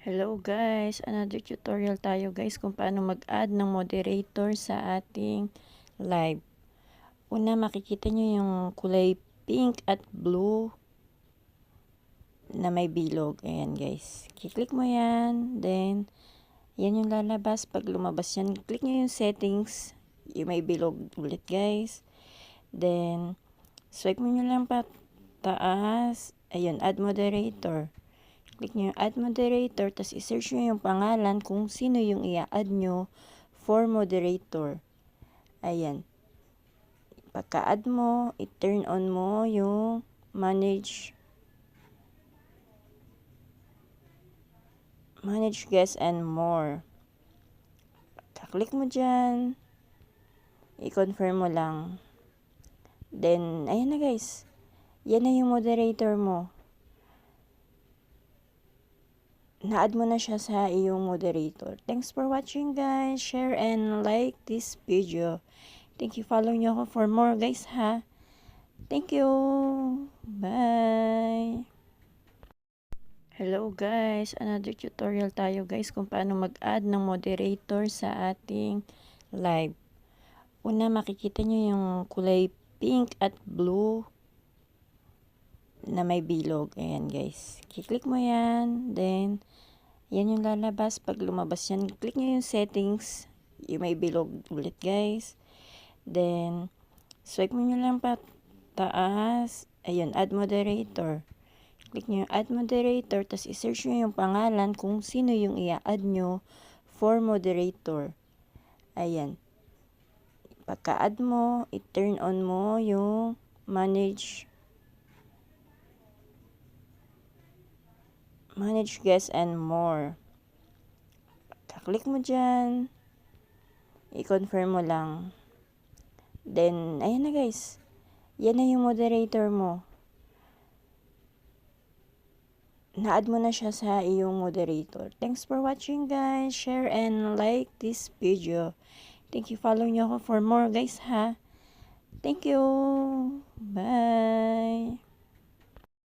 Hello guys, another tutorial tayo guys kung paano mag-add ng moderator sa ating live. Una, makikita nyo yung kulay pink at blue na may bilog. Ayan guys, kiklik mo yan, then yan yung lalabas. Pag lumabas yan, click nyo yung settings, yung may bilog ulit guys. Then swipe mo nyo lang taas, ayun, add moderator. Click nyo yung add moderator, tapos i-search nyo yung pangalan kung sino yung i-add nyo for moderator. Ayan. Pagka-add mo, i-turn on mo yung manage guest and more. Kaklik mo dyan, i-confirm mo lang. Then, ayan na guys. Yan na yung moderator mo. Na-add mo na siya sa iyong moderator. Thanks for watching guys. Share and like this video. Thank you. Follow nyo ako for more guys ha. Thank you. Bye. Hello guys. Another tutorial tayo guys kung paano mag-add ng moderator sa ating live. Una, makikita nyo yung kulay pink at blue na may bilog. Ayan guys. Kiklik mo yan. Then, yan yung lalabas. Pag lumabas yan, click nyo yung settings. Yung may bilog ulit guys. Then, swipe mo nyo lang taas. Ayun, add moderator. Click nyo yung add moderator. Tapos i-search nyo yung pangalan kung sino yung i-add nyo for moderator. Ayan. Pagka-add mo, i-turn on mo yung manage guest and more. Kaklik mo dyan, i-confirm mo lang. Then, ayan na guys. Yan na yung moderator mo. Na-add mo na siya sa iyong moderator. Thanks for watching guys. Share and like this video. Thank you. Follow nyo ako for more guys ha. Thank you. Bye.